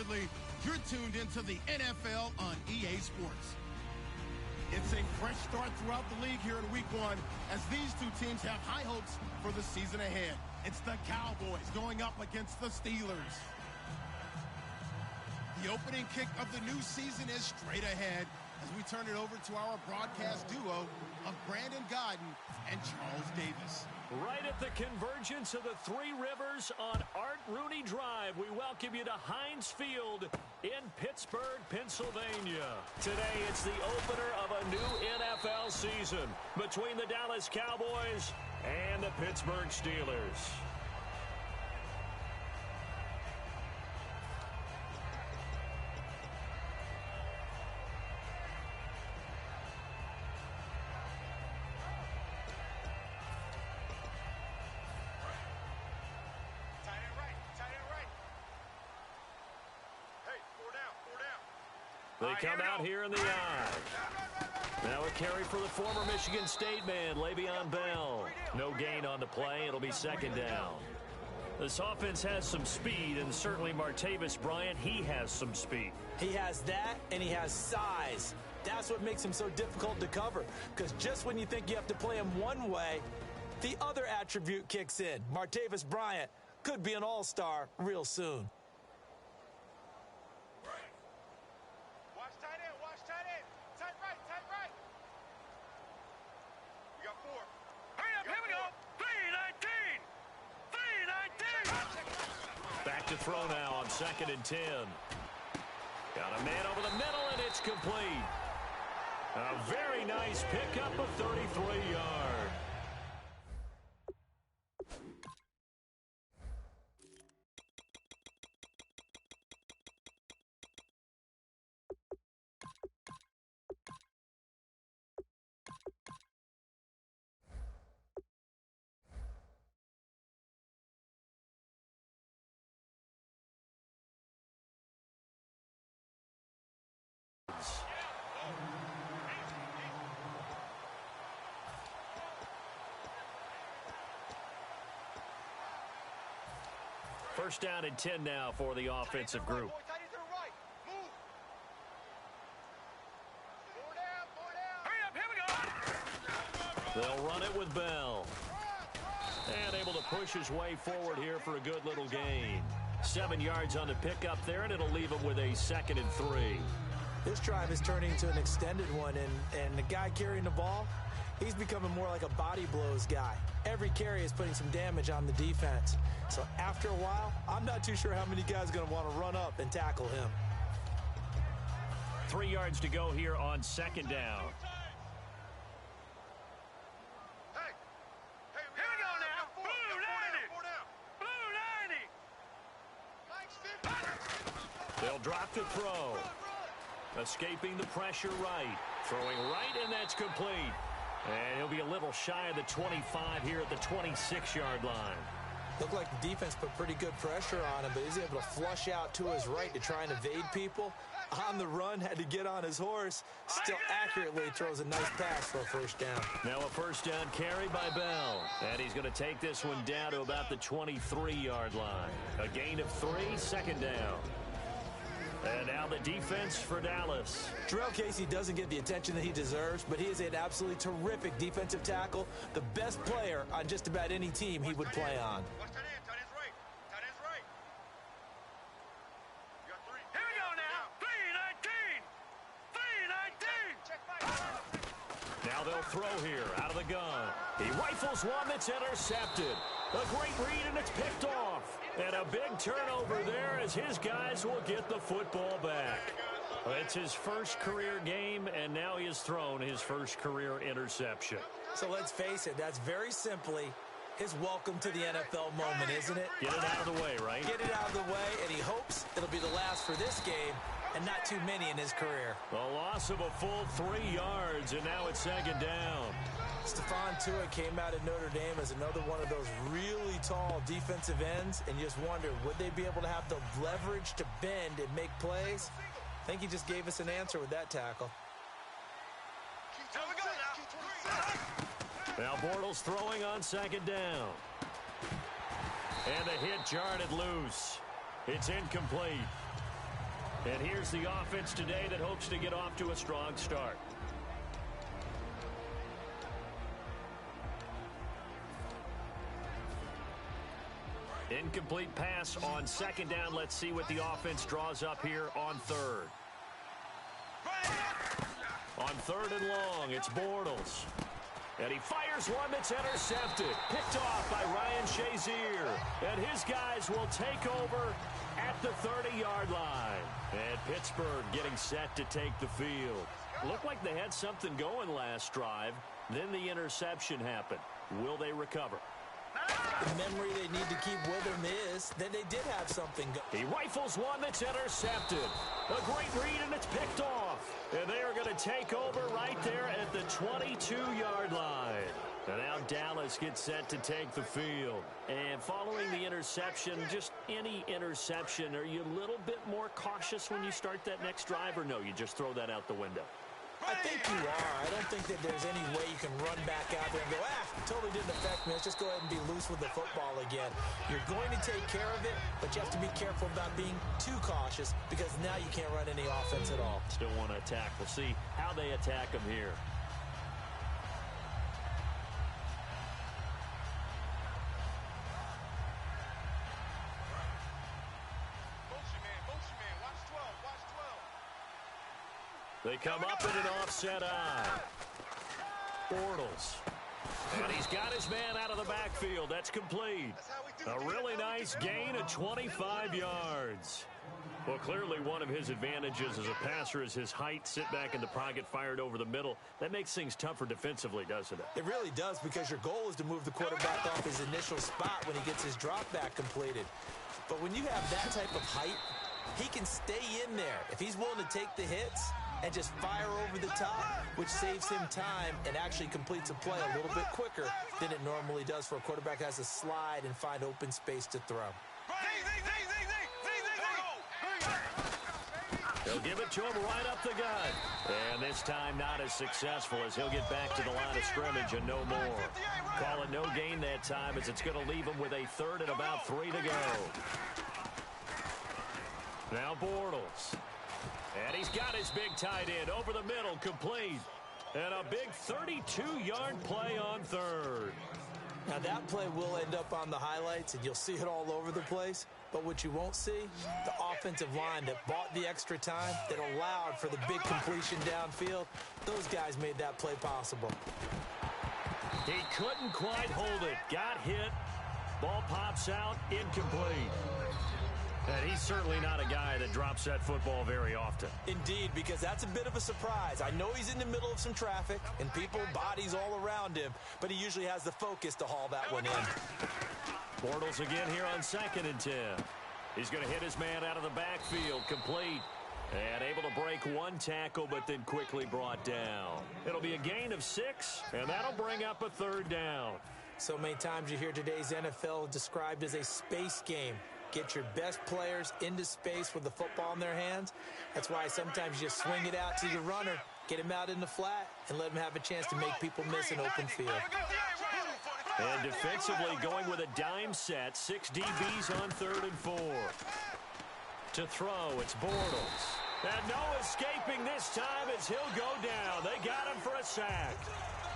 Bradley. You're tuned into the NFL on EA Sports. It's a fresh start throughout the league here in Week 1 as these two teams have high hopes for the season ahead. It's the Cowboys going up against the Steelers. The opening kick of the new season is straight ahead as we turn it over to our broadcast duo of Brandon Godden and Charles Davis. Right at the convergence of the Three Rivers on Art Rooney Drive, we welcome you to Heinz Field in Pittsburgh, Pennsylvania. Today, it's the opener of a new NFL season between the Dallas Cowboys and the Pittsburgh Steelers. They come out here in the eye. Now a carry for the former Michigan State man, Le'Veon Bell. No gain on the play. It'll be second down. This offense has some speed, and certainly Martavis Bryant, he has some speed. He has that, and he has size. That's what makes him so difficult to cover, because just when you think you have to play him one way, the other attribute kicks in. Martavis Bryant could be an all-star real soon. To throw now on 2nd and 10. Got a man over the middle, and it's complete. A very nice pickup of 33 yards. First down and 10 now for the offensive group. They'll run it with Bell. And able to push his way forward here for a good little gain. 7 yards on the pickup there, and it'll leave him with a 2nd and 3. This drive is turning into an extended one, and the guy carrying the ball, he's becoming more like a body blows guy. Every carry is putting some damage on the defense. So after a while, I'm not too sure how many guys are going to want to run up and tackle him. 3 yards to go here on 2nd down. They'll drop to throw. Escaping the pressure right. Throwing right, and that's complete. And he'll be a little shy of the 25 here at the 26-yard line. Looked like the defense put pretty good pressure on him, but he's able to flush out to his right to try and evade people. On the run, had to get on his horse. Still accurately throws a nice pass for a first down. Now a first down carry by Bell. And he's going to take this one down to about the 23-yard line. A gain of 3, 2nd down. And now the defense for Dallas. Jarrell Casey doesn't get the attention that he deserves, but he is an absolutely terrific defensive tackle. The best player on just about any team he would play on. Now they'll throw here out of the gun. He rifles one that's intercepted. A great read, and it's picked off. And a big turnover there as his guys will get the football back. It's his first career game, and now he has thrown his first career interception. So let's face it, that's very simply his welcome to the NFL moment, isn't it? Get it out of the way, right? Get it out of the way, and he hopes it'll be the last for this game and not too many in his career. A loss of a full 3 yards, and now it's 2nd down. Stephon Tuitt came out of Notre Dame as another one of those really tall defensive ends, and you just wonder, would they be able to have the leverage to bend and make plays? I think he just gave us an answer with that tackle. Now Bortles throwing on 2nd down. And the hit jarred it loose. It's incomplete. And here's the offense today that hopes to get off to a strong start. Incomplete pass on second down. Let's see what the offense draws up here on third. On third and long, it's Bortles. And he fires one that's intercepted. Picked off by Ryan Shazier. And his guys will take over at the 30-yard line. And Pittsburgh getting set to take the field. Looked like they had something going last drive. Then the interception happened. Will they recover? The memory they need to keep with him is that they did have something. He rifles one that's intercepted. A great read, and it's picked off. And they are going to take over right there at the 22-yard line. And now Dallas gets set to take the field. And following the interception, just any interception, are you a little bit more cautious when you start that next drive, or no, you just throw that out the window? I think you are. I don't think that there's any way you can run back out there and go, totally didn't affect me. Let's just go ahead and be loose with the football again. You're going to take care of it, but you have to be careful about being too cautious because now you can't run any offense at all. Still want to attack. We'll see how they attack them here. They come up in an offset eye. Bortles. And he's got his man out of the backfield. That's complete. A really nice gain of 25 yards. Well, clearly one of his advantages as a passer is his height. Sit back in the pocket, fired over the middle. That makes things tougher defensively, doesn't it? It really does, because your goal is to move the quarterback off his initial spot when he gets his drop back completed. But when you have that type of height, he can stay in there. If he's willing to take the hits and just fire over the top, which saves him time and actually completes a play a little bit quicker than it normally does for a quarterback who has to slide and find open space to throw. They'll give it to him right up the gut. And this time not as successful, as he'll get back to the line of scrimmage and no more. Call it no gain that time, as it's going to leave him with a third and about 3 to go. Now Bortles. And he's got his big tight end over the middle, complete. And a big 32-yard play on third. Now that play will end up on the highlights, and you'll see it all over the place. But what you won't see, the offensive line that bought the extra time, that allowed for the big completion downfield, those guys made that play possible. He couldn't quite hold it. Got hit. Ball pops out, incomplete. And he's certainly not a guy that drops that football very often. Indeed, because that's a bit of a surprise. I know he's in the middle of some traffic and people, bodies all around him, but he usually has the focus to haul that one in. Bortles again here on 2nd and 10. He's going to hit his man out of the backfield, complete. And able to break one tackle, but then quickly brought down. It'll be a gain of 6, and that'll bring up a third down. So many times you hear today's NFL described as a space game. Get your best players into space with the football in their hands. That's why sometimes you just swing it out to your runner, get him out in the flat, and let him have a chance to make people miss an open field. And defensively going with a dime set, 6 DBs on 3rd and 4. To throw, it's Bortles. And no escaping this time as he'll go down. They got him for a sack.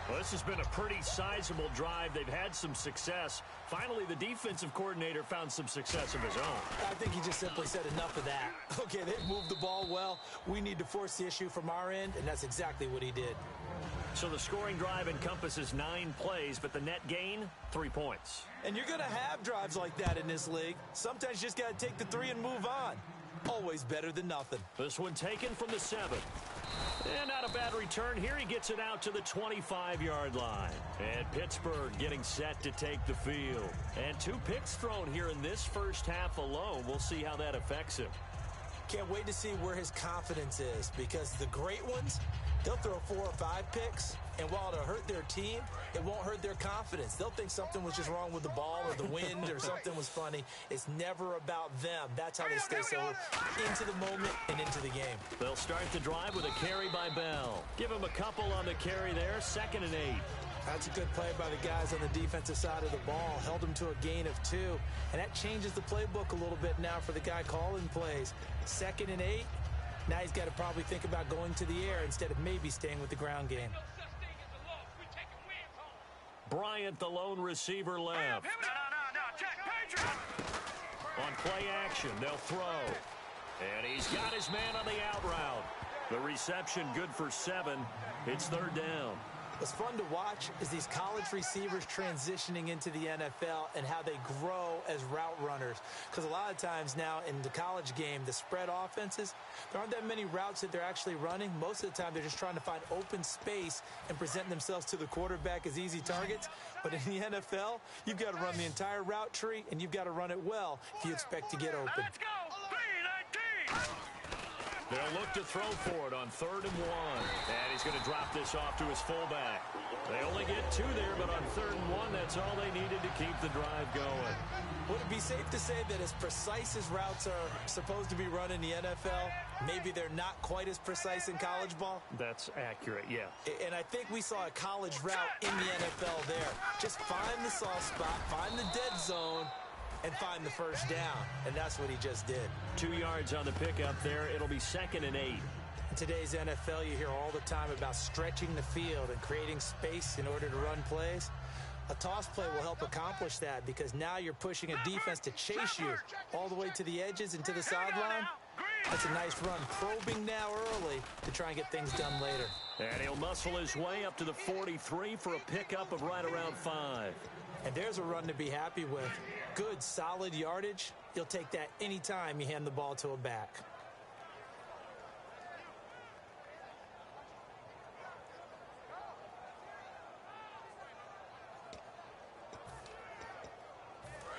Well, this has been a pretty sizable drive. They've had some success. Finally, the defensive coordinator found some success of his own. I think he just simply said enough of that. Okay, they've moved the ball well. We need to force the issue from our end, and that's exactly what he did. So the scoring drive encompasses 9 plays, but the net gain, 3 points. And you're going to have drives like that in this league. Sometimes you just got to take the 3 and move on. Always better than nothing. This one taken from the 7. And not a bad return. Here he gets it out to the 25-yard line. And Pittsburgh getting set to take the field. And 2 picks thrown here in this first half alone. We'll see how that affects him. Can't wait to see where his confidence is, because the great ones, they'll throw 4 or 5 picks, and while it'll hurt their team, it won't hurt their confidence. They'll think something was just wrong with the ball or the wind or something was funny. It's never about them. That's how they stay so into the moment and into the game. They'll start the drive with a carry by Bell. Give him a couple on the carry there, 2nd and 8. That's a good play by the guys on the defensive side of the ball. Held them to a gain of 2. And that changes the playbook a little bit now for the guy calling plays. 2nd and 8. Now he's got to probably think about going to the air instead of maybe staying with the ground game. Bryant, the lone receiver, left. On play action, they'll throw. And he's got his man on the out route. The reception good for 7. It's 3rd down. What's fun to watch is these college receivers transitioning into the NFL and how they grow as route runners. Because a lot of times now in the college game, the spread offenses, there aren't that many routes that they're actually running. Most of the time, they're just trying to find open space and present themselves to the quarterback as easy targets. But in the NFL, you've got to run the entire route tree, and you've got to run it well if you expect to get open. Let's go! They'll look to throw for it on 3rd and 1. And he's going to drop this off to his fullback. They only get 2 there, but on 3rd and 1, that's all they needed to keep the drive going. Would it be safe to say that as precise as routes are supposed to be run in the NFL, maybe they're not quite as precise in college ball? That's accurate, yeah. And I think we saw a college route in the NFL there. Just find the soft spot, find the dead zone, and find the first down. And that's what he just did. 2 yards on the pickup there. It'll be 2nd and 8. In today's NFL, you hear all the time about stretching the field and creating space in order to run plays. A toss play will help accomplish that because now you're pushing a defense to chase you all the way to the edges and to the sideline. That's a nice run, probing now early to try and get things done later. And he'll muscle his way up to the 43 for a pickup of right around 5. And there's a run to be happy with. Good, solid yardage. You'll take that anytime you hand the ball to a back.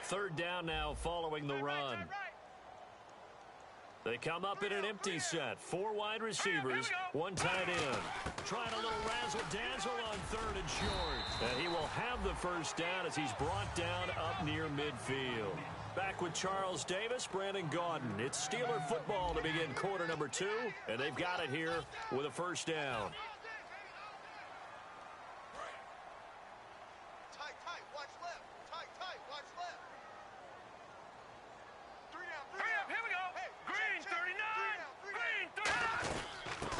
Third down now following the run. They come up in an empty set. 4 wide receivers, 1 tight end. Trying a little razzle-dazzle on 3rd and short. And he will have the first down as he's brought down up near midfield. Back with Charles Davis, Brandon Gaudin. It's Steeler football to begin quarter number 2. And they've got it here with a first down.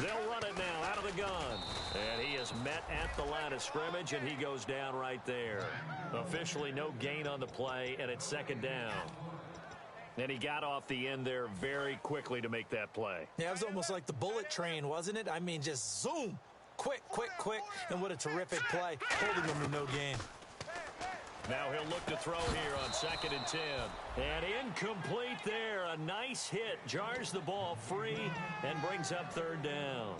They'll run it now out of the gun. And he is met at the line of scrimmage, and he goes down right there. Officially no gain on the play, and it's 2nd down. And he got off the end there very quickly to make that play. Yeah, it was almost like the bullet train, wasn't it? I mean, just zoom. Quick, quick, quick. And what a terrific play, holding him to no gain. Now he'll look to throw here on 2nd and 10. And incomplete there. A nice hit. Jars the ball free and brings up 3rd down.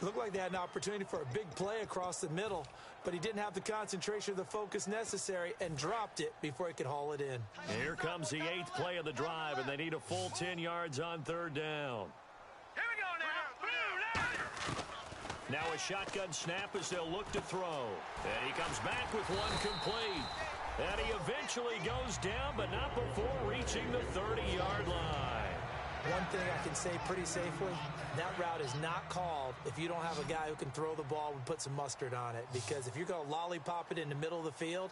It looked like they had an opportunity for a big play across the middle, but he didn't have the concentration or the focus necessary and dropped it before he could haul it in. And here comes the 8th play of the drive, and they need a full 10 yards on 3rd down. Here we go now. Now a shotgun snap as they'll look to throw. And he comes back with one complete. And he eventually goes down, but not before reaching the 30-yard line. One thing I can say pretty safely, that route is not called if you don't have a guy who can throw the ball and put some mustard on it. Because if you're going to lollipop it in the middle of the field,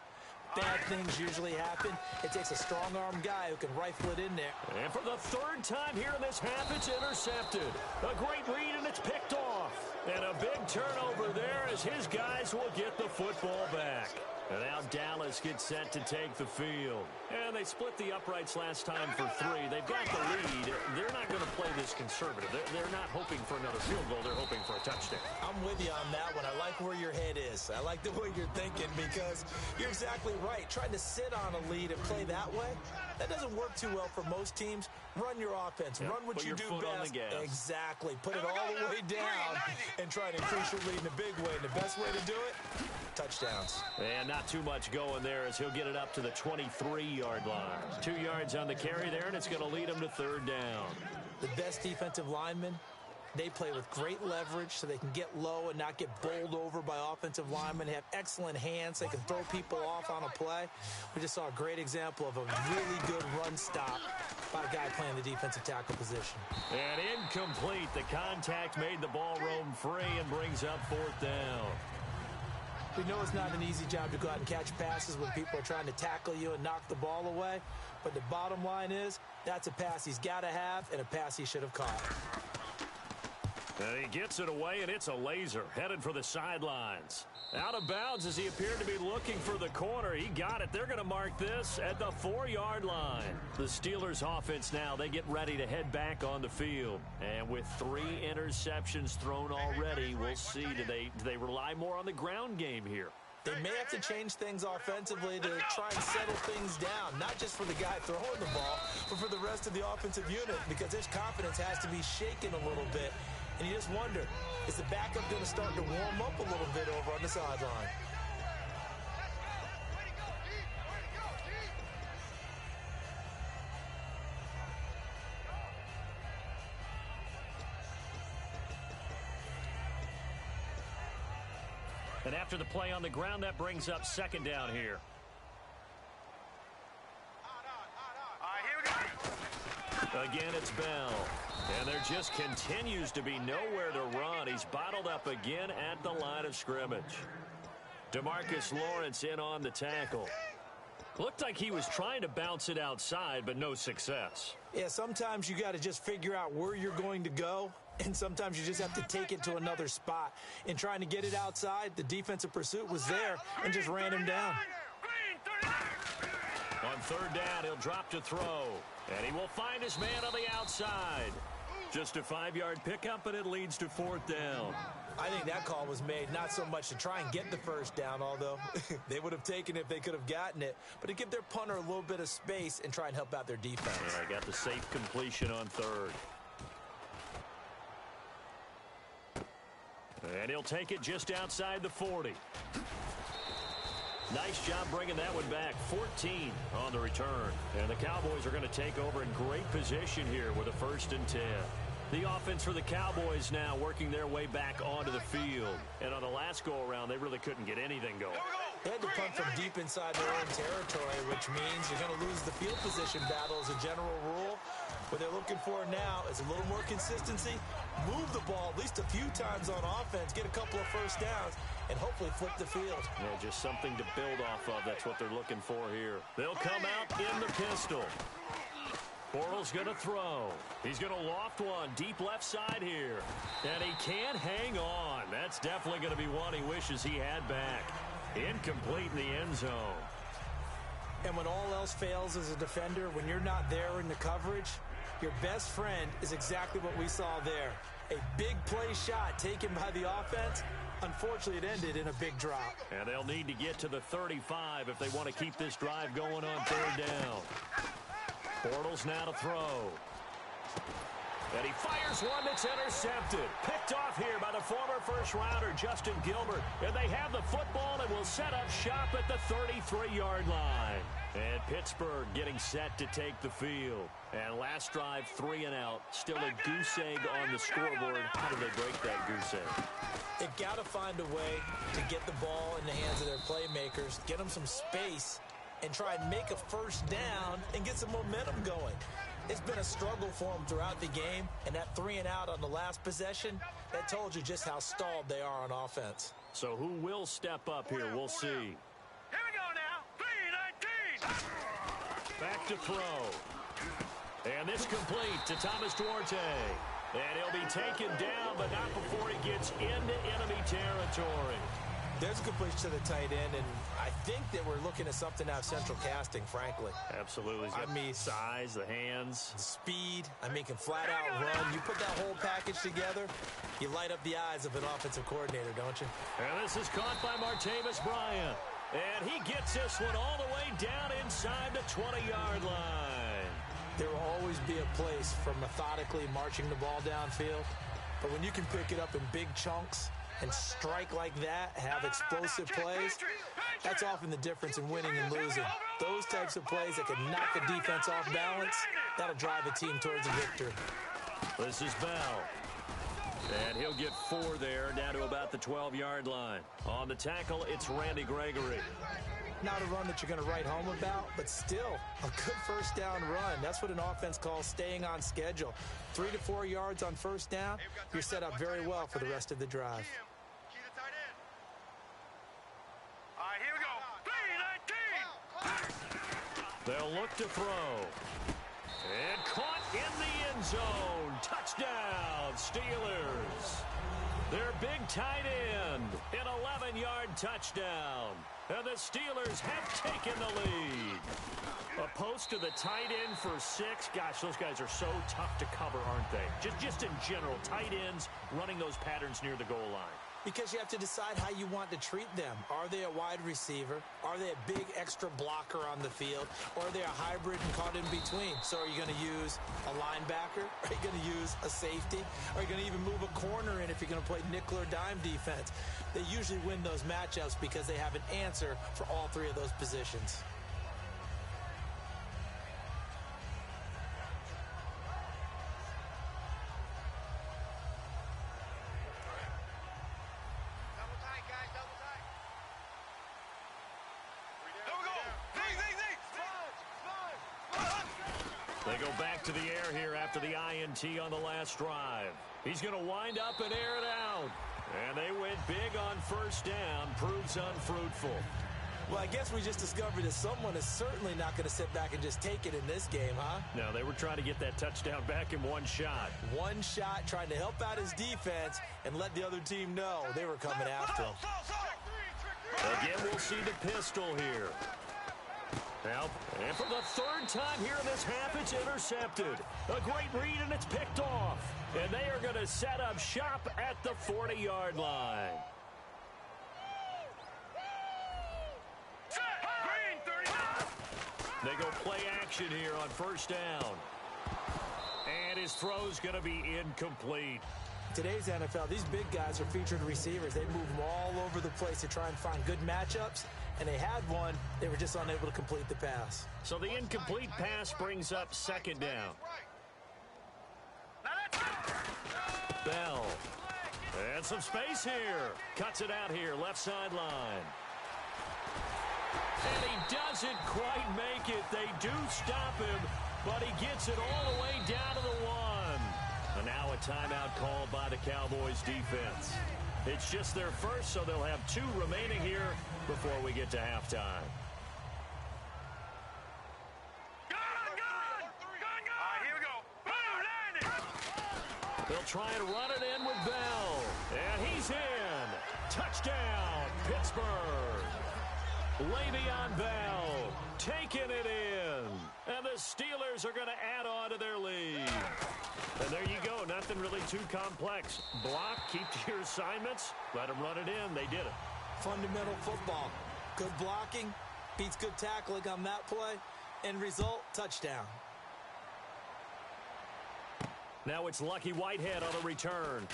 bad things usually happen. It takes a strong-arm guy who can rifle it in there. And for the 3rd time here in this half, it's intercepted. A great read, and it's picked off. And a big turnover there as his guys will get the football back. And now Dallas gets set to take the field. And they split the uprights last time for 3. They've got the lead. They're not going to play this conservative. They're not hoping for another field goal. They're hoping for a touchdown. I'm with you on that one. I like where your head is. I like the way you're thinking because you're exactly right. Trying to sit on a lead and play that way, that doesn't work too well for most teams. Run your offense. Run what you do best. Exactly. Put it all the way down and try to increase your lead in a big way. And the best way to do it, touchdowns. And not too much going there as he'll get it up to the 23-yard line. 2 yards on the carry there, and it's going to lead him to 3rd down. The best defensive linemen, they play with great leverage so they can get low and not get bowled over by offensive linemen. They have excellent hands. They can throw people off on a play. We just saw a great example of a really good run stop by a guy playing the defensive tackle position. And incomplete. The contact made the ball roam free and brings up 4th down. We know it's not an easy job to go out and catch passes when people are trying to tackle you and knock the ball away. But the bottom line is, that's a pass he's got to have and a pass he should have caught. And he gets it away, and it's a laser headed for the sidelines. Out of bounds as he appeared to be looking for the corner. He got it. They're going to mark this at the 4-yard line. The Steelers offense now, they get ready to head back on the field. And with 3 interceptions thrown already, we'll see, do they rely more on the ground game here? They may have to change things offensively to try and settle things down, not just for the guy throwing the ball, but for the rest of the offensive unit, because his confidence has to be shaken a little bit. And you just wonder, is the backup going to start to warm up a little bit over on the sideline? And after the play on the ground, that brings up 2nd down here. Again, it's Bell. And there just continues to be nowhere to run. He's bottled up again at the line of scrimmage. DeMarcus Lawrence in on the tackle. Looked like he was trying to bounce it outside, but no success. Yeah, sometimes you got to just figure out where you're going to go, and sometimes you just have to take it to another spot. In trying to get it outside, the defensive pursuit was there and just ran him down. On 3rd down, he'll drop to throw. And he will find his man on the outside. Just a 5-yard pickup, and it leads to 4th down. I think that call was made not so much to try and get the 1st down, although they would have taken it if they could have gotten it, but to give their punter a little bit of space and try and help out their defense. Yeah, got the safe completion on 3rd. And he'll take it just outside the 40. Nice job bringing that one back. 14 on the return. And the Cowboys are going to take over in great position here with a 1st and 10. The offense for the Cowboys now working their way back onto the field. And on the last go-around, they really couldn't get anything going. They had to punt from deep inside their own territory, which means you're going to lose the field position battle as a general rule. What they're looking for now is a little more consistency, move the ball at least a few times on offense, get a couple of 1st downs, and hopefully flip the field. Yeah, just something to build off of. That's what they're looking for here. They'll come out in the pistol. Bortles going to throw. He's going to loft one deep left side here. And he can't hang on. That's definitely going to be one he wishes he had back. Incomplete in the end zone. And when all else fails as a defender, when you're not there in the coverage, your best friend is exactly what we saw there. A big play shot taken by the offense. Unfortunately, it ended in a big drop. And they'll need to get to the 35 if they want to keep this drive going on 3rd down. Bortles now to throw. And he fires one that's intercepted. Picked off here by the former 1st-rounder, Justin Gilbert. And they have the football and will set up shop at the 33-yard line. And Pittsburgh getting set to take the field. And last drive, 3 and out. Still a goose egg on the scoreboard. How do they break that goose egg? They've got to find a way to get the ball in the hands of their playmakers, get them some space, and try and make a 1st down and get some momentum going. It's been a struggle for them throughout the game, and that 3 and out on the last possession, that told you just how stalled they are on offense. So who will step up here? We'll see. Here we go now. 3-19. Back to throw. And this complete to Thomas Duarte. And he'll be taken down, but not before he gets into enemy territory. There's a completion to the tight end, and I think that we're looking at something out of central casting, frankly. Absolutely. I mean, size, the hands. Speed. I mean, can flat-out run. You put that whole package together, you light up the eyes of an offensive coordinator, don't you? And this is caught by Martavis Bryant. And he gets this one all the way down inside the 20-yard line. There will always be a place for methodically marching the ball downfield, but when you can pick it up in big chunks and strike like that, have explosive plays, that's often the difference in winning and losing. Those types of plays that can knock the defense off balance, that'll drive a team towards a victory. This is Bell. And he'll get 4 there, down to about the 12-yard line. On the tackle, it's Randy Gregory. Not a run that you're going to write home about, but still a good 1st down run. That's what an offense calls staying on schedule. 3 to 4 yards on 1st down, you're set up very well for the rest of the drive. right, here we go. 3-19. They'll look to throw. And caught in the end zone. Touchdown, Steelers. Their big tight end, an 11-yard touchdown. And the Steelers have taken the lead. A post to the tight end for 6. Gosh, those guys are so tough to cover, aren't they? Just in general, tight ends running those patterns near the goal line. Because you have to decide how you want to treat them. Are they a wide receiver? Are they a big extra blocker on the field? Or are they a hybrid and caught in between? So are you going to use a linebacker? Are you going to use a safety? Are you going to even move a corner in if you're going to play nickel or dime defense? They usually win those matchups because they have an answer for all 3 of those positions. They go back to the air here after the INT on the last drive. He's going to wind up and air it out. And they went big on first down. Proves unfruitful. Well, I guess we just discovered that someone is certainly not going to sit back and just take it in this game, huh? No, they were trying to get that touchdown back in one shot. One shot, trying to help out his defense and let the other team know they were coming after him. Again, we'll see the pistol here. Now, and for the 3rd time here in this half, it's intercepted. A great read, and it's picked off. And they are going to set up shop at the 40-yard line. They go play action here on first down. And his throw's going to be incomplete. Today's NFL, these big guys are featured receivers. They move them all over the place to try and find good matchups. And they had one. They were just unable to complete the pass. So the incomplete pass brings up 2nd down. Bell. And some space here. Cuts it out here, left sideline. And he doesn't quite make it. They do stop him, but he gets it all the way down to the 1. And now a timeout called by the Cowboys defense. It's just their first, so they'll have 2 remaining here before we get to halftime. They'll try and run it in with Bell. And he's in. Touchdown, Pittsburgh. Le'Veon Bell taking it in. And the Steelers are going to add on to their lead. And there you go. Nothing really too complex. Block, keep to your assignments. Let them run it in. They did it. Fundamental football. Good blocking beats good tackling on that play. End result, touchdown. Now it's Lucky Whitehead on the return.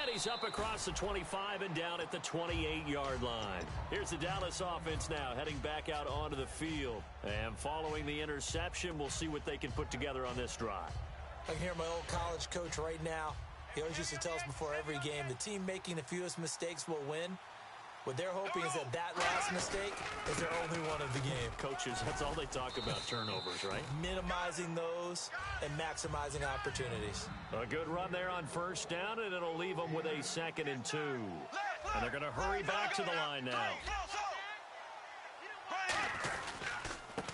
And he's up across the 25 and down at the 28-yard line. Here's the Dallas offense now heading back out onto the field. And following the interception, we'll see what they can put together on this drive. I can hear my old college coach right now. He always used to tell us before every game, the team making the fewest mistakes will win. What they're hoping is that that last mistake is their only one of the game. Coaches, that's all they talk about, turnovers, right? Minimizing those and maximizing opportunities. A good run there on first down, and it'll leave them with a 2nd and 2. And they're going to hurry back to the line now.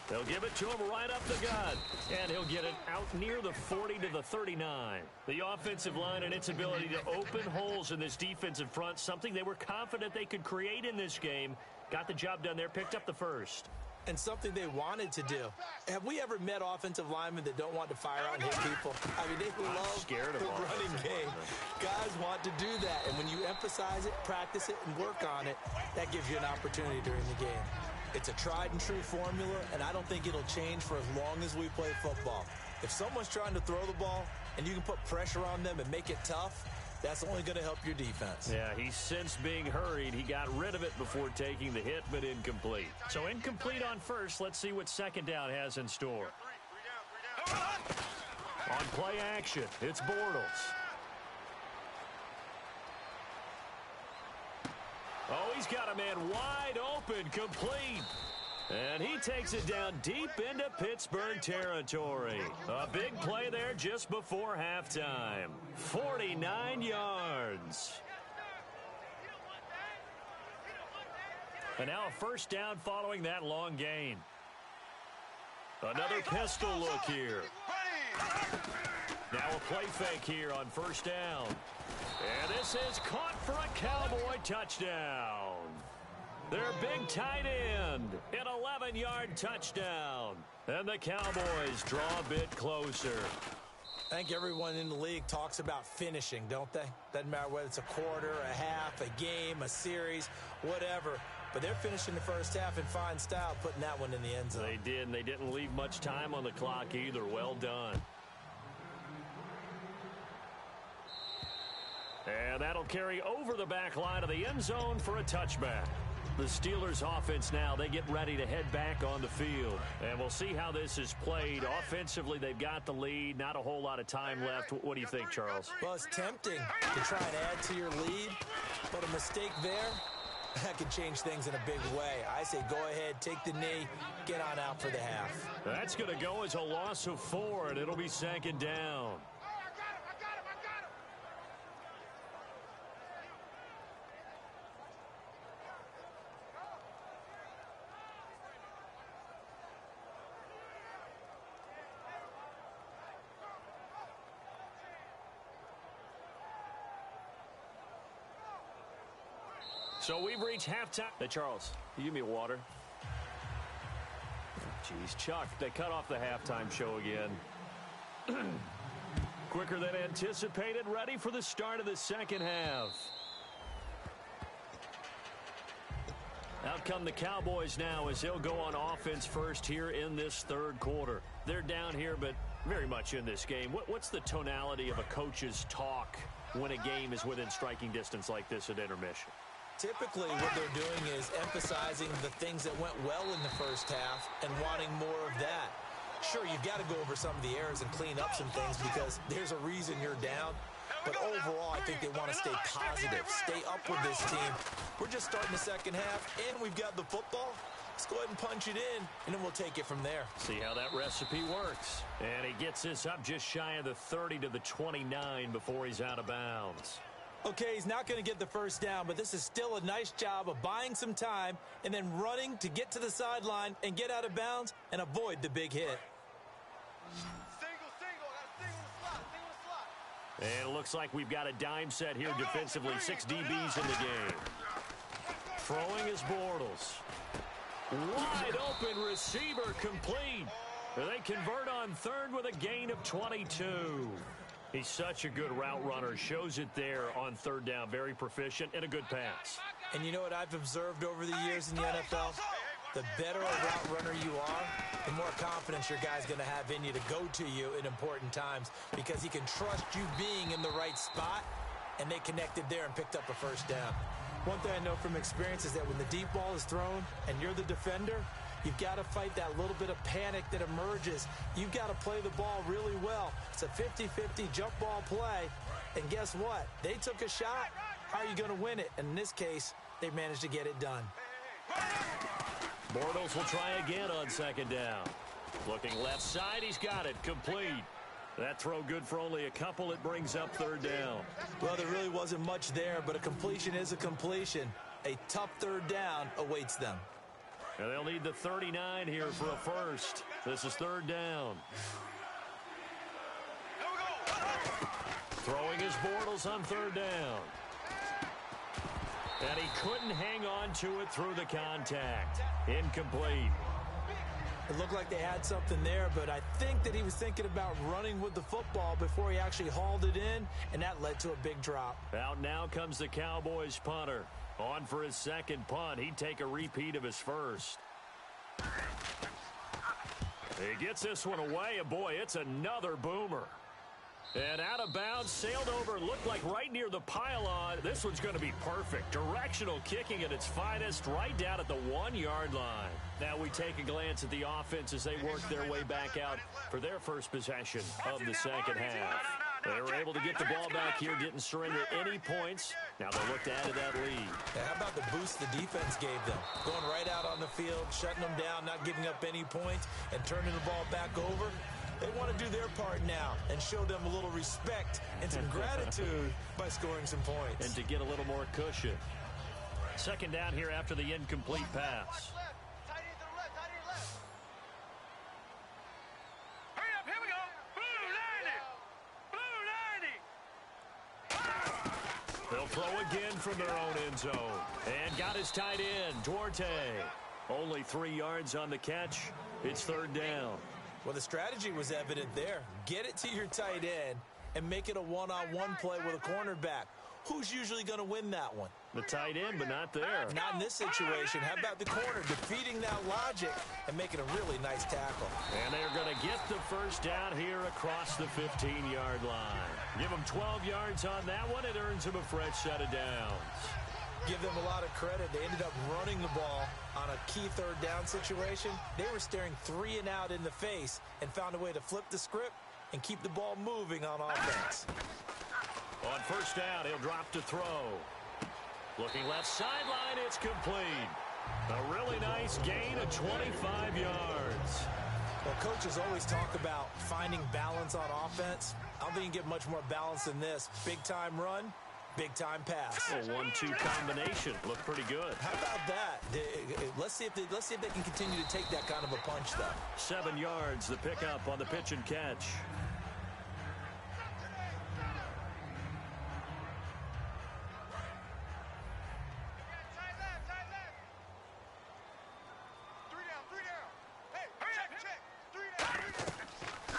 They'll give it to him right up the gut. And he'll get it out near the 40 to the 39. The offensive line and its ability to open holes in this defensive front, something they were confident they could create in this game. Got the job done there, picked up the first. And something they wanted to do. Have we ever met offensive linemen that don't want to fire out and hit people? I mean, they love the running game. Guys want to do that. And when you emphasize it, practice it, and work on it, that gives you an opportunity during the game. It's a tried-and-true formula, and I don't think it'll change for as long as we play football. If someone's trying to throw the ball and you can put pressure on them and make it tough, that's only going to help your defense. Yeah, he sensed being hurried. He got rid of it before taking the hit, but incomplete. So incomplete on first. Let's see what 2nd down has in store. On play action, it's Bortles. Oh, he's got a man wide open, complete. And he takes it down deep into Pittsburgh territory. A big play there just before halftime. 49 yards. And now a first down following that long gain. Another pistol look here. Now a play fake here on first down. And this is caught for a Cowboy touchdown. Their big tight end, an 11-yard touchdown. And the Cowboys draw a bit closer. I think everyone in the league talks about finishing, don't they? Doesn't matter whether it's a quarter, a half, a game, a series, whatever. But they're finishing the first half in fine style, putting that one in the end zone. They did, and they didn't leave much time on the clock either. Well done. And that'll carry over the back line of the end zone for a touchback. The Steelers offense now, they get ready to head back on the field. And we'll see how this is played. Offensively, they've got the lead. Not a whole lot of time left. What do you think, Charles? Well, it's tempting to try and add to your lead, but a mistake there, that could change things in a big way. I say go ahead, take the knee, get on out for the half. That's going to go as a loss of 4, and it'll be second down. So we've reached halftime. Hey, Charles, you give me water. Jeez, Chuck, they cut off the halftime show again. Quicker than anticipated, ready for the start of the second half. Out come the Cowboys now as they'll go on offense first here in this third quarter. They're down here, but very much in this game. What's the tonality of a coach's talk when a game is within striking distance like this at intermission? Typically, what they're doing is emphasizing the things that went well in the first half and wanting more of that. Sure, you've got to go over some of the errors and clean up some things because there's a reason you're down. But overall, I think they want to stay positive, stay up with this team. We're just starting the second half, and we've got the football. Let's go ahead and punch it in, and then we'll take it from there. See how that recipe works. And he gets this up just shy of the 30 to the 29 before he's out of bounds. Okay, he's not going to get the first down, but this is still a nice job of buying some time and then running to get to the sideline and get out of bounds and avoid the big hit. And it looks like we've got a dime set here defensively. 6 DBs in the game. Throwing is Bortles. Wide open receiver complete. They convert on third with a gain of 22. He's such a good route runner. Shows it there on third down. Very proficient and a good pass. And you know what I've observed over the years in the NFL? The better a route runner you are, the more confidence your guy's going to have in you to go to you in important times because he can trust you being in the right spot, and they connected there and picked up a first down. One thing I know from experience is that when the deep ball is thrown and you're the defender, you've got to fight that little bit of panic that emerges. You've got to play the ball really well. It's a 50-50 jump ball play. And guess what? They took a shot. How are you going to win it? And in this case, they managed to get it done. Bortles will try again on second down. Looking left side, he's got it. Complete. That throw good for only a couple. It brings up third down. Well, there really wasn't much there, but a completion is a completion. A tough third down awaits them. And they'll need the 39 here for a first. This is third down. Throwing his Bortles on third down. And he couldn't hang on to it through the contact. Incomplete. It looked like they had something there, but I think that he was thinking about running with the football before he actually hauled it in, and that led to a big drop. Out now comes the Cowboys punter. On for his second punt. He'd take a repeat of his first. He gets this one away, and boy, it's another boomer. And out of bounds, sailed over, looked like right near the pylon. This one's going to be perfect. Directional kicking at its finest, right down at the 1-yard line. Now we take a glance at the offense as they work their way back out for their first possession of the second half. They were able to get the ball back here, didn't surrender any points. Now they look to add to that lead. Yeah, how about the boost the defense gave them? Going right out on the field, shutting them down, not giving up any points, and turning the ball back over. They want to do their part now and show them a little respect and some gratitude by scoring some points. And to get a little more cushion. Second down here after the incomplete pass. Hurry up, here we go. Blue 90. Blue 90. They'll throw again from their own end zone. And got his tight end, Duarte. Only 3 yards on the catch. It's third down. Well, the strategy was evident there. Get it to your tight end and make it a one-on-one play with a cornerback. Who's usually going to win that one? The tight end, but not there. Not in this situation. How about the corner defeating that logic and making a really nice tackle? And they're going to get the first down here across the 15-yard line. Give them 12 yards on that one. It earns them a fresh set of downs. Give them a lot of credit. They ended up running the ball on a key third down situation. They were staring 3 and out in the face and found a way to flip the script and keep the ball moving on offense. On first down, he'll drop to throw. Looking left sideline, it's complete. A really nice gain of 25 yards. Well, coaches always talk about finding balance on offense. I don't think you can get much more balance than this. Big-time run, big-time pass. A 1-2 combination. Looked pretty good. How about that? Let's see if they can continue to take that kind of a punch, though. 7 yards, the pickup on the pitch and catch.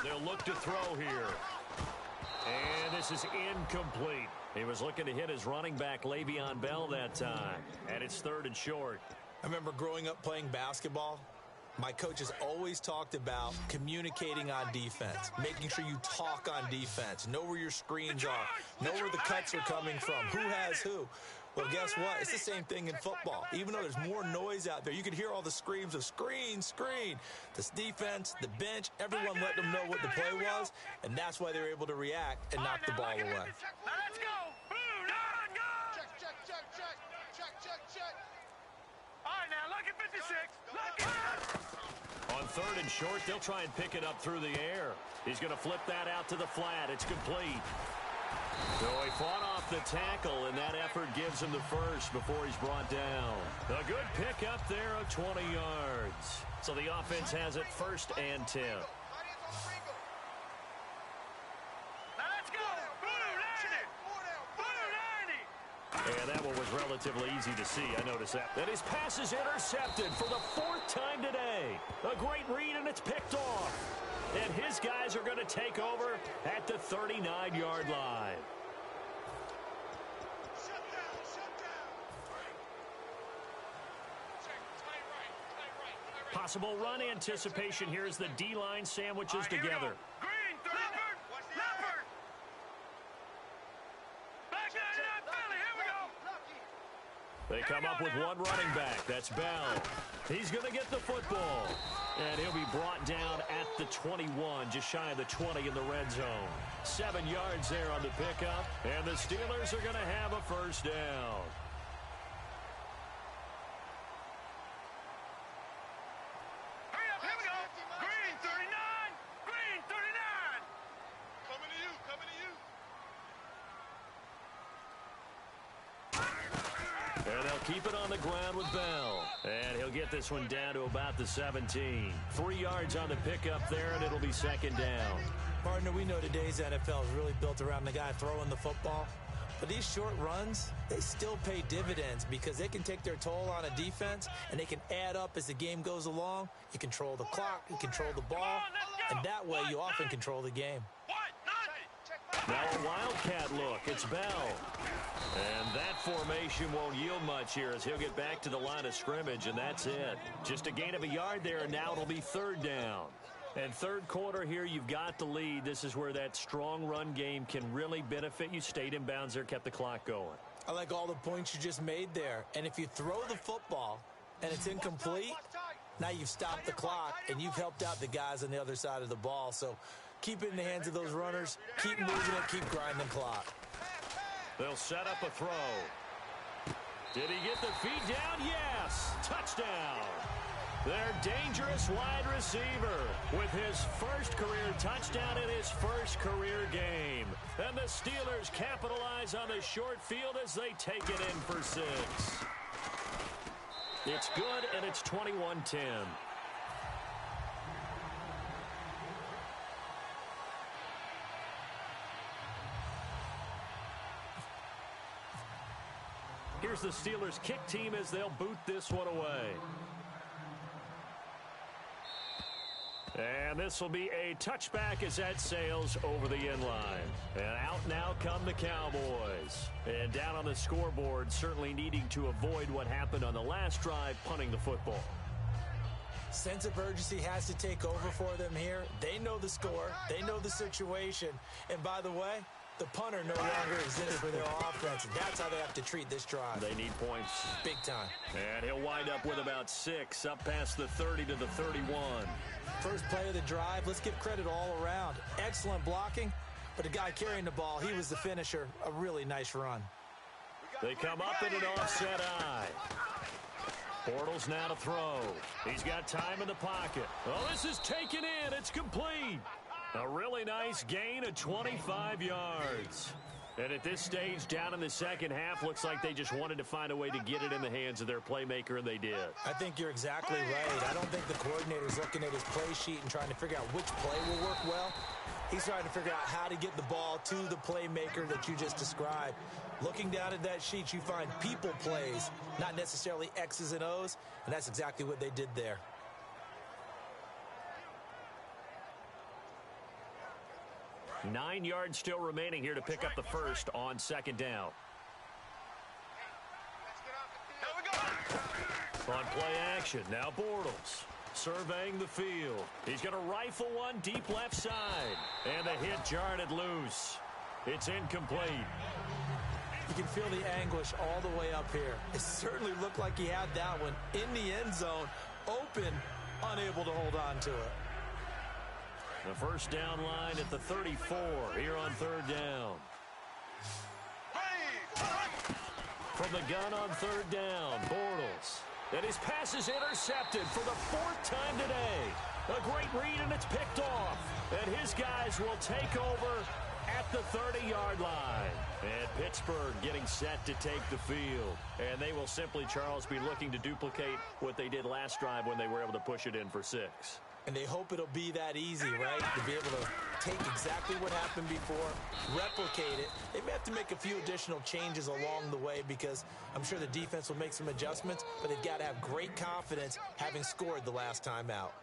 They'll look to throw here. And this is incomplete. He was looking to hit his running back, Le'Veon Bell, that time. And it's third and short. I remember growing up playing basketball. My coaches always talked about communicating on defense, making sure you talk on defense, know where your screens are, know where the cuts are coming from, who has who. Well, guess what? It's the same thing in football. Even though there's more noise out there, you can hear all the screams of screen, screen. This defense, the bench, everyone let them know what the play was, and that's why they were able to react and knock the ball away. Now let's go. Blue 9, go. Check. All right, now look at 56. Look at On third and short, they'll try and pick it up through the air. He's going to flip that out to the flat. It's complete. So he fought off the tackle, and that effort gives him the first before he's brought down. A good pick up there of 20 yards. So the offense has it first and 10. Now let's go. Blue 90. And that one was relatively easy to see. I noticed that. And his pass is intercepted for the 4th time today. A great read, and it's picked off. And his guys are going to take over at the 39-yard line. Possible run anticipation here as the D-line sandwiches together. Green, Leopard. Back down, Philly, here we go. They come up with one running back. That's Bell. He's going to get the football. And he'll be brought down at the 21, just shy of the 20 in the red zone. 7 yards there on the pickup. And the Steelers are going to have a first down. Hurry up, here we go. Green 39. Green 39. Coming to you. And they'll keep it on the ground with Bell. And he'll get this one down to about the 17. 3 yards on the pickup there, and it'll be second down. Partner, we know today's NFL is really built around the guy throwing the football. But these short runs, they still pay dividends because they can take their toll on a defense, and they can add up as the game goes along. You control the clock, you control the ball, and that way you often control the game. Now a wildcat look. It's Bell. And that formation won't yield much here as he'll get back to the line of scrimmage, and that's it. Just a gain of a yard there, and now it'll be third down. And third quarter here, you've got the lead. This is where that strong run game can really benefit you. Stayed in bounds there, kept the clock going. I like all the points you just made there. And if you throw the football and it's incomplete, now you've stopped the clock and you've helped out the guys on the other side of the ball. So keep it in the hands of those runners. Keep moving it. Keep grinding clock. They'll set up a throw. Did he get the feet down? Yes. Touchdown. Their dangerous wide receiver with his first career touchdown in his first career game. And the Steelers capitalize on the short field as they take it in for 6. It's good, and it's 21-10. Here's the Steelers' kick team as they'll boot this one away. And this will be a touchback as that sails over the end line. And out now come the Cowboys. And down on the scoreboard, certainly needing to avoid what happened on the last drive, punting the football. Sense of urgency has to take over for them here. They know the score. They know the situation. And by the way, the punter no longer exists for their offense. That's how they have to treat this drive. They need points. Big time. And he'll wind up with about 6, up past the 30 to the 31. First play of the drive, let's give credit all around. Excellent blocking, but the guy carrying the ball, he was the finisher. A really nice run. They come up in an offset eye. Bortles now to throw. He's got time in the pocket. Oh, this is taken in. It's complete. A really nice gain of 25 yards. And at this stage, down in the second half, looks like they just wanted to find a way to get it in the hands of their playmaker, and they did. I think you're exactly right. I don't think the coordinator's looking at his play sheet and trying to figure out which play will work well. He's trying to figure out how to get the ball to the playmaker that you just described. Looking down at that sheet, you find people plays, not necessarily X's and O's, and that's exactly what they did there. Nine yards still remaining here to pick up the first on second down. On play action, now Bortles surveying the field. He's going to rifle one deep left side. And the hit jarred it loose. It's incomplete. You can feel the anguish all the way up here. It certainly looked like he had that one in the end zone, open, unable to hold on to it. The first down line at the 34 here on third down. From the gun on third down, Bortles. And his pass is intercepted for the 4th time today. A great read, and it's picked off. And his guys will take over at the 30-yard line. And Pittsburgh getting set to take the field. And they will simply, Charles, be looking to duplicate what they did last drive when they were able to push it in for 6. And they hope it'll be that easy, right? To be able to take exactly what happened before, replicate it. They may have to make a few additional changes along the way because I'm sure the defense will make some adjustments, but they've got to have great confidence having scored the last time out.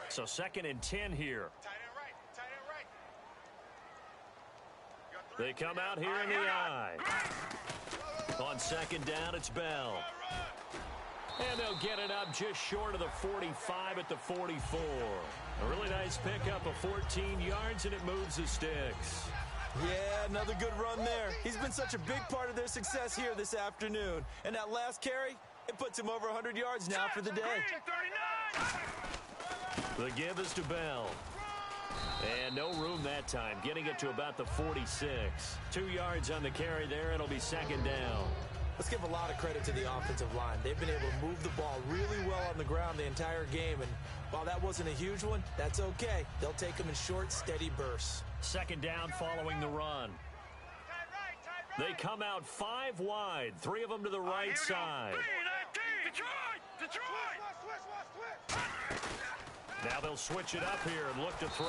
So 2nd and 10 here. They come out here in the eye. On second down, it's Bell. And they'll get it up just short of the 45 at the 44. A really nice pickup of 14 yards, and it moves the sticks. Yeah, another good run there. He's been such a big part of their success here this afternoon. And that last carry, it puts him over 100 yards now for the day. The give is to Bell. And no room that time, getting it to about the 46. 2 yards on the carry there, it'll be second down. Let's give a lot of credit to the offensive line. They've been able to move the ball really well on the ground the entire game. And while that wasn't a huge one, that's okay. They'll take them in short, steady bursts. Second down following the run. They come out 5 wide, 3 of them to the right side. Now they'll switch it up here and look to throw.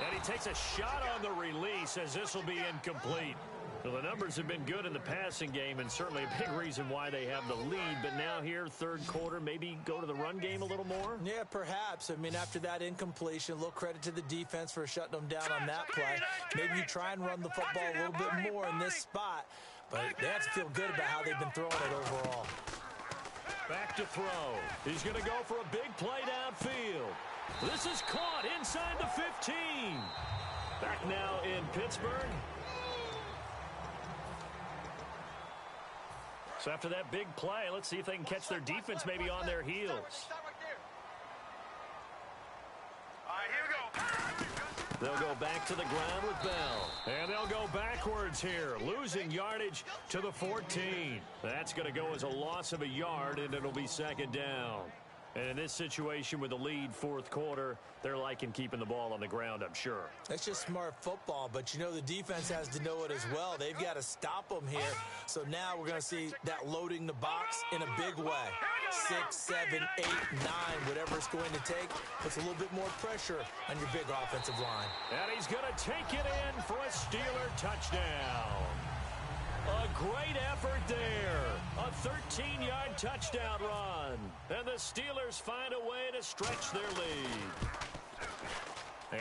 And he takes a shot on the release as this will be incomplete. Well, the numbers have been good in the passing game and certainly a big reason why they have the lead. But now here, third quarter, maybe go to the run game a little more? Yeah, perhaps. I mean, after that incompletion, a little credit to the defense for shutting them down on that play. Maybe you try and run the football a little bit more in this spot. But they have to feel good about how they've been throwing it overall. Back to throw. He's going to go for a big play downfield. This is caught inside the 15. Back now in Pittsburgh. So after that big play, let's see if they can catch their defense maybe on their heels. They'll go back to the ground with Bell. And they'll go backwards here, losing yardage to the 14. That's going to go as a loss of a yard, and it'll be second down. And in this situation with the lead fourth quarter, they're liking keeping the ball on the ground, I'm sure. That's just smart football, but you know the defense has to know it as well. They've got to stop them here. So now we're going to see that loading the box in a big way. 6, 7, 8, 9, whatever it's going to take, puts a little bit more pressure on your big offensive line. And he's going to take it in for a Steeler touchdown. A great effort there. A 13-yard touchdown run. And the Steelers find a way to stretch their lead.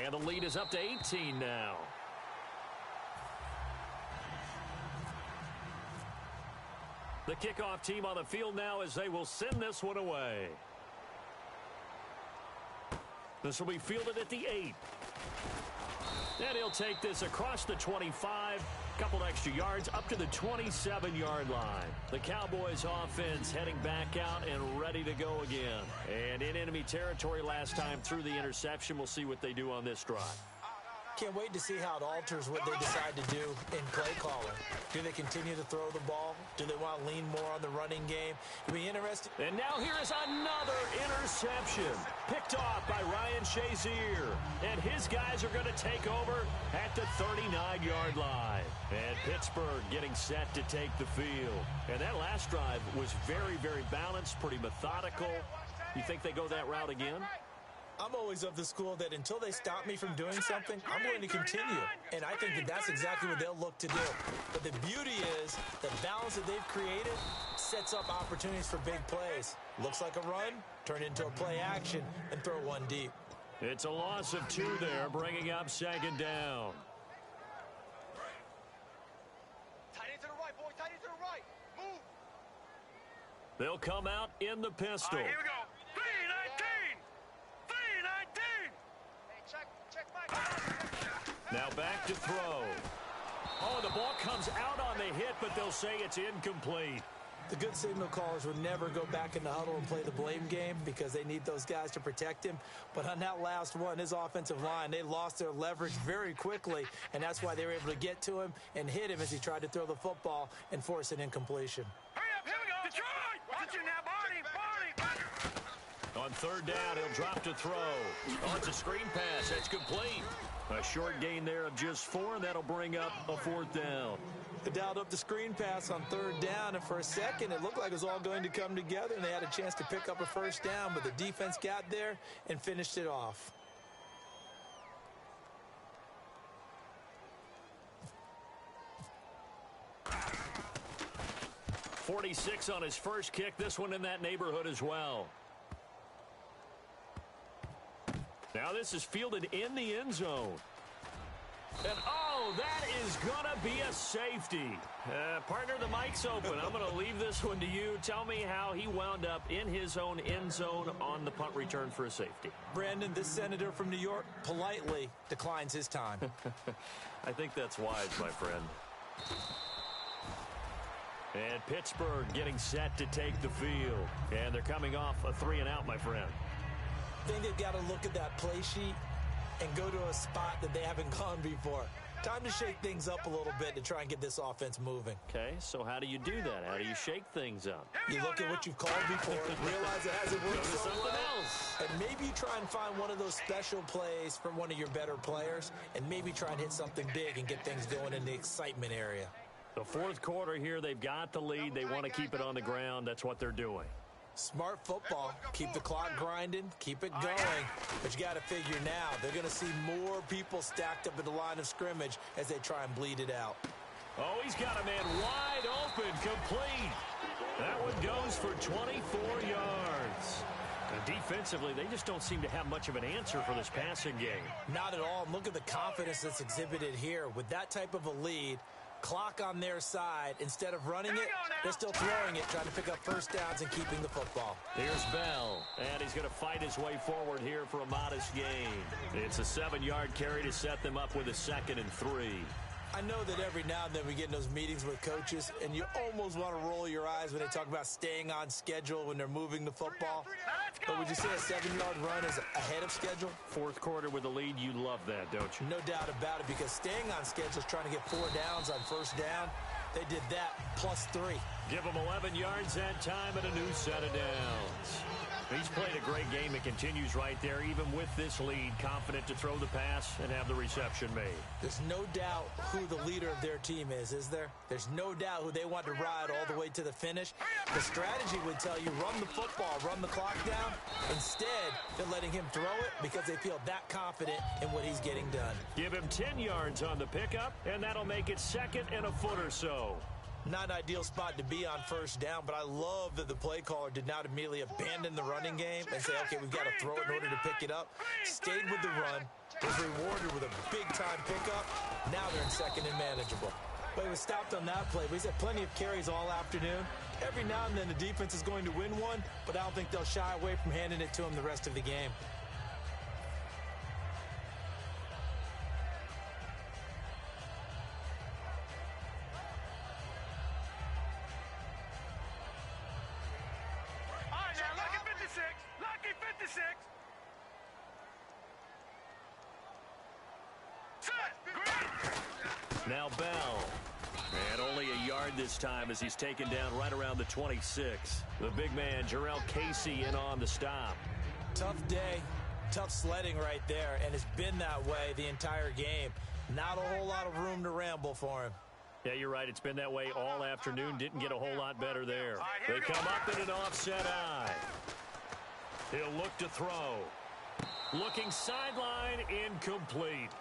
And the lead is up to 18 now. The kickoff team on the field now as they will send this one away. This will be fielded at the 8. And he'll take this across the 25. Couple extra yards up to the 27-yard line. The Cowboys offense heading back out and ready to go again. And in enemy territory last time through the interception. We'll see what they do on this drive. Can't wait to see how it alters what they decide to do in play calling. Do they continue to throw the ball? Do they want to lean more on the running game? It'll be interesting. And now here is another interception. Picked off by Ryan Shazier. And his guys are going to take over at the 39-yard line. And Pittsburgh getting set to take the field. And that last drive was very, very balanced, pretty methodical. You think they go that route again? I'm always of the school that until they stop me from doing something, I'm going to continue. And I think that that's exactly what they'll look to do. But the beauty is the balance that they've created sets up opportunities for big plays. Looks like a run, turn into a play action, and throw one deep. It's a loss of 2 there, bringing up second down. Tight end to the right, boy. Tight end to the right. Move. They'll come out in the pistol. All right, here we go. 3-19. 3-19. Hey, check my. Now back to throw. Oh, the ball comes out on the hit, but they'll say it's incomplete. The good signal callers would never go back in the huddle and play the blame game because they need those guys to protect him. But on that last one, his offensive line, they lost their leverage very quickly, and that's why they were able to get to him and hit him as he tried to throw the football and force an incompletion. Hurry up, here we go. Detroit. Watch it now, Barney. On third down, he'll drop to throw. Oh, it's a screen pass. That's complete. A short gain there of just 4, and that'll bring up a 4th down. They dialed up the screen pass on third down, and for a second, it looked like it was all going to come together, and they had a chance to pick up a first down, but the defense got there and finished it off. .46 on his first kick. This one in that neighborhood as well. Now this is fielded in the end zone. And, oh, that is going to be a safety. Partner, the mic's open. I'm going to leave this one to you. Tell me how he wound up in his own end zone on the punt return for a safety. Brandon, this senator from New York politely declines his time. I think that's wise, my friend. And Pittsburgh getting set to take the field. And they're coming off a 3-and-out, my friend. I think they've got to look at that play sheet and go to a spot that they haven't gone before. Time to shake things up a little bit to try and get this offense moving. Okay, so how do you do that? How do you shake things up? You look at what you've called before and realize it hasn't worked so well. Else. And maybe you try and find one of those special plays from one of your better players and maybe try and hit something big and get things going in the excitement area. The fourth quarter here, they've got the lead. They want to keep it on the ground. That's what they're doing. Smart football. Keep the clock grinding. Keep it going. But you got to figure now, they're going to see more people stacked up at the line of scrimmage as they try and bleed it out. Oh, he's got a man wide open, complete. That one goes for 24 yards. And defensively, they just don't seem to have much of an answer for this passing game. Not at all. Look at the confidence that's exhibited here. With that type of a lead, clock on their side, instead of running it, they're still throwing it, trying to pick up first downs and keeping the football. Here's Bell, and he's going to fight his way forward here for a modest gain. It's a 7-yard carry to set them up with a 2nd and 3. I know that every now and then we get in those meetings with coaches, and you almost want to roll your eyes when they talk about staying on schedule when they're moving the football. But would you say a 7-yard run is ahead of schedule? Fourth quarter with the lead, you love that, don't you? No doubt about it, because staying on schedule is trying to get 4 downs on first down. They did that plus 3. Give him 11 yards that time and a new set of downs. He's played a great game and continues right there, even with this lead, confident to throw the pass and have the reception made. There's no doubt who the leader of their team is there? There's no doubt who they want to ride all the way to the finish. The strategy would tell you run the football, run the clock down. Instead, they're letting him throw it because they feel that confident in what he's getting done. Give him 10 yards on the pickup, and that'll make it second and a foot or so. Not an ideal spot to be on first down, but I love that the play caller did not immediately abandon the running game and say, okay, we've got to throw it in order to pick it up. Stayed with the run, was rewarded with a big-time pickup. Now they're in second and manageable. But he was stopped on that play. But he's had plenty of carries all afternoon. Every now and then the defense is going to win one, but I don't think they'll shy away from handing it to him the rest of the game. Now Bell. And only a yard this time as he's taken down right around the 26. The big man, Jarrell Casey, in on the stop. Tough day, tough sledding right there, and it's been that way the entire game. Not a whole lot of room to ramble for him. Yeah, you're right. It's been that way all afternoon. Didn't get a whole lot better there. They come up in an offset eye. He'll look to throw. Looking sideline, incomplete.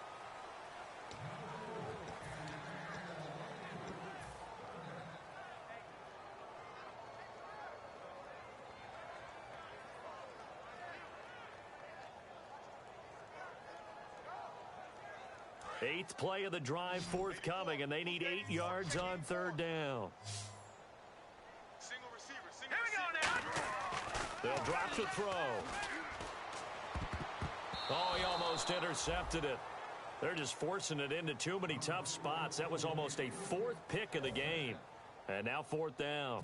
Eighth play of the drive forthcoming, and they need 8 yards on third down. Single receiver. Here we go now. They'll drop the throw. Oh, he almost intercepted it. They're just forcing it into too many tough spots. That was almost a fourth pick of the game. And now fourth down.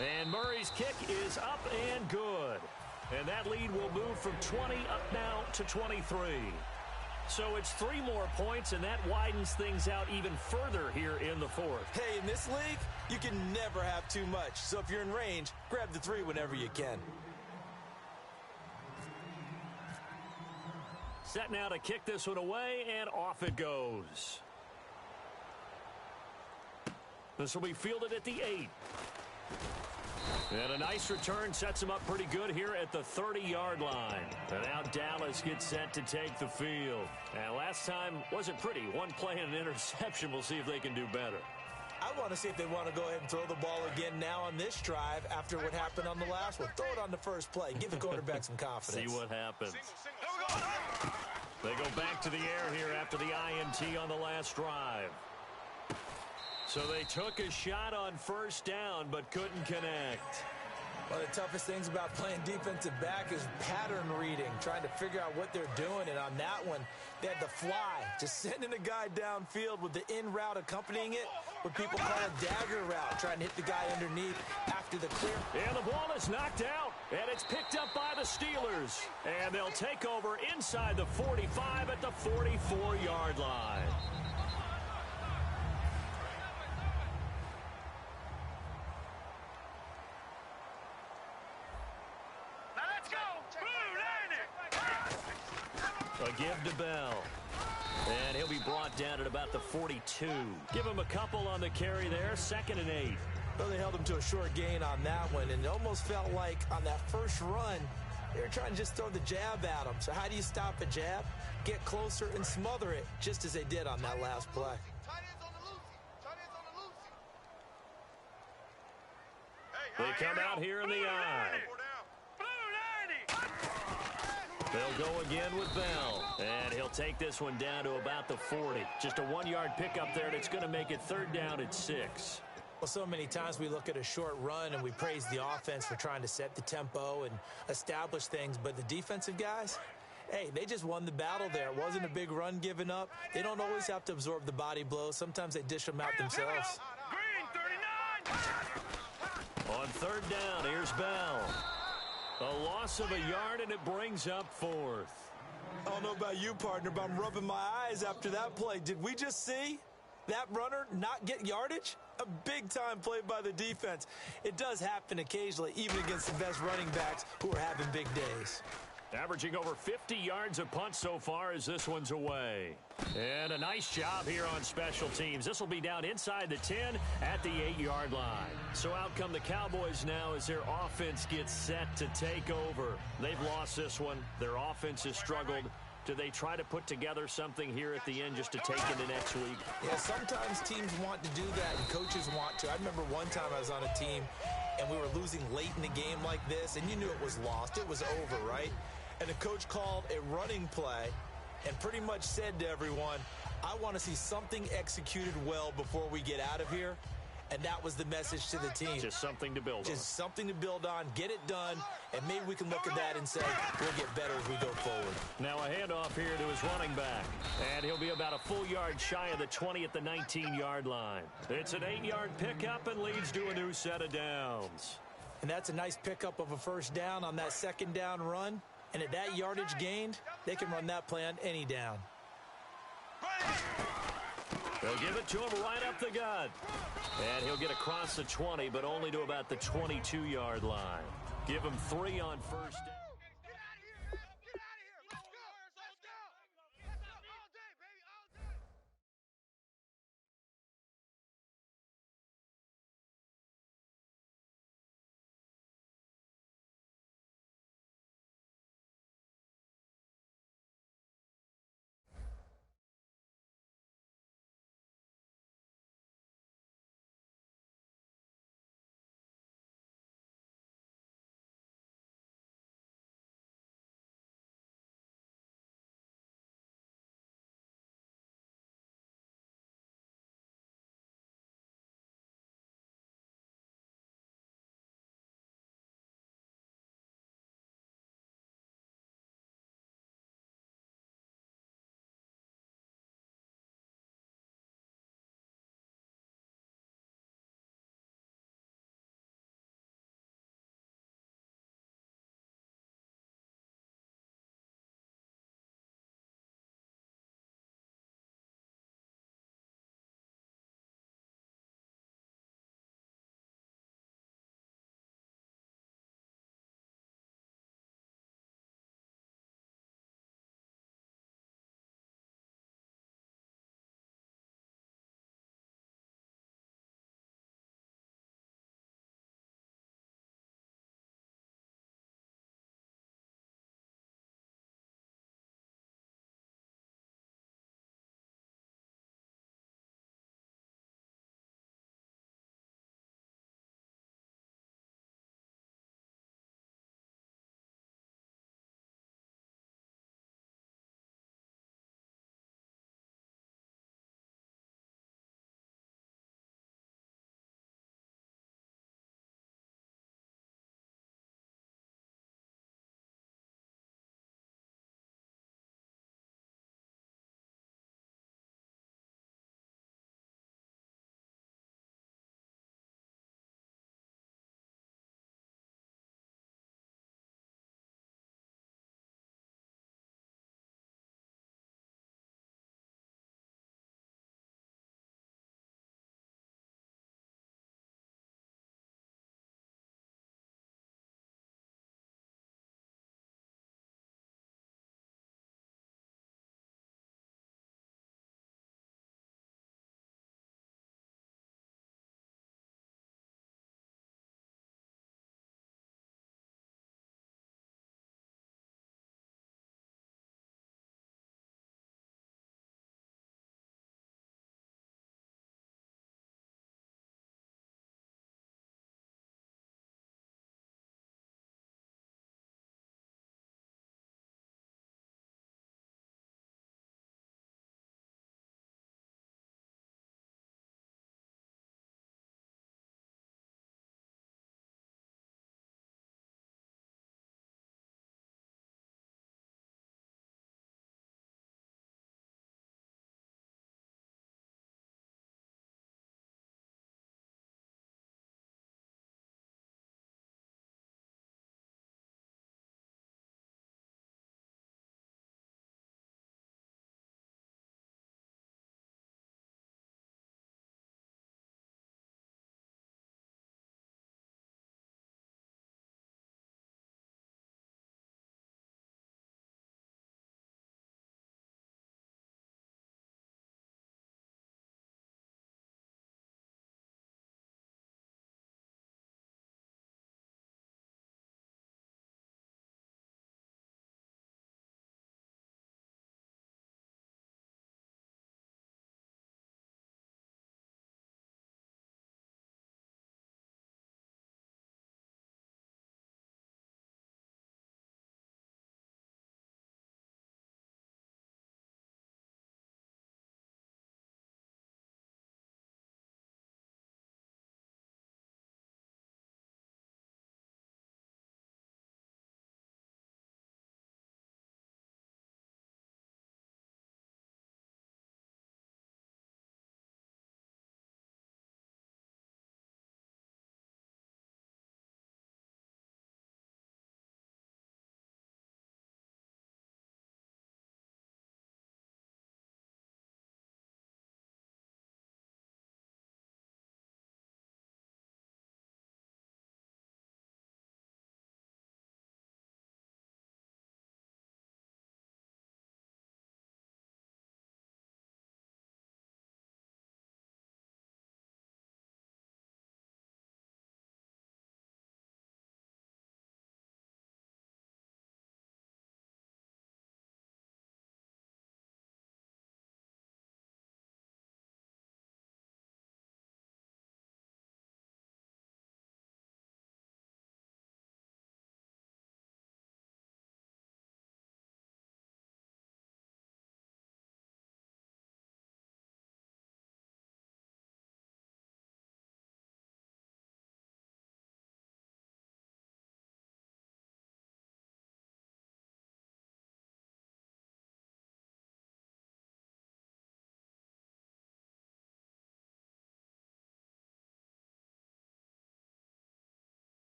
And Murray's kick is up and good. And that lead will move from 20 up now to 23. So it's 3 more points, and that widens things out even further here in the fourth. Hey, in this league, you can never have too much. So if you're in range, grab the 3 whenever you can. Set now to kick this one away, and off it goes. This will be fielded at the 8. And a nice return sets him up pretty good here at the 30-yard line. And now Dallas gets set to take the field. And last time wasn't pretty. One play and an interception. We'll see if they can do better. I want to see if they want to go ahead and throw the ball again now on this drive after what happened on the last one. Throw it on the first play. Give the quarterback some confidence. See what happens. They go back to the air here after the INT on the last drive. So they took a shot on first down, but couldn't connect. One of the toughest things about playing defensive back is pattern reading, trying to figure out what they're doing. And on that one, they had the fly, just sending a guy downfield with the in route accompanying it, what people call a dagger route, trying to hit the guy underneath after the clear. And the ball is knocked out, and it's picked up by the Steelers. And they'll take over inside the 45 at the 44-yard line. A give to Bell. And he'll be brought down at about the 42. Give him a couple on the carry there. 2nd and 8. Well, they held him to a short gain on that one, and it almost felt like on that first run, they were trying to just throw the jab at him. So how do you stop a jab? Get closer and smother it, just as they did on that last play. They come out here in the eye. They'll go again with Bell. And he'll take this one down to about the 40. Just a 1-yard pickup there, and it's going to make it 3rd down at 6. Well, so many times we look at a short run and we praise the offense for trying to set the tempo and establish things. But the defensive guys, hey, they just won the battle there. It wasn't a big run given up. They don't always have to absorb the body blows. Sometimes they dish them out themselves. Green, 39. On 3rd down, here's Bell. A loss of a yard, and it brings up 4th. I don't know about you, partner, but I'm rubbing my eyes after that play. Did we just see that runner not get yardage? A big-time play by the defense. It does happen occasionally, even against the best running backs who are having big days. Averaging over 50 yards a punt so far as this one's away. And a nice job here on special teams. This will be down inside the 10 at the 8-yard line. So out come the Cowboys now as their offense gets set to take over. They've lost this one. Their offense has struggled. Do they try to put together something here at the end just to take into next week? Yeah, sometimes teams want to do that and coaches want to. I remember one time I was on a team and we were losing late in the game like this, and you knew it was lost. It was over, right? And the coach called a running play and pretty much said to everyone, I want to see something executed well before we get out of here. And that was the message to the team. Just something to build on. Just something to build on, get it done, and maybe we can look at that and say, we'll get better as we go forward. Now a handoff here to his running back. And he'll be about a full yard shy of the 20 at the 19-yard line. It's an 8-yard pickup and leads to a new set of downs. And that's a nice pickup of a first down on that second down run. And at that yardage gained, they can run that play on any down. They'll give it to him right up the gut. And he'll get across the 20, but only to about the 22-yard line. Give him 3 on first down.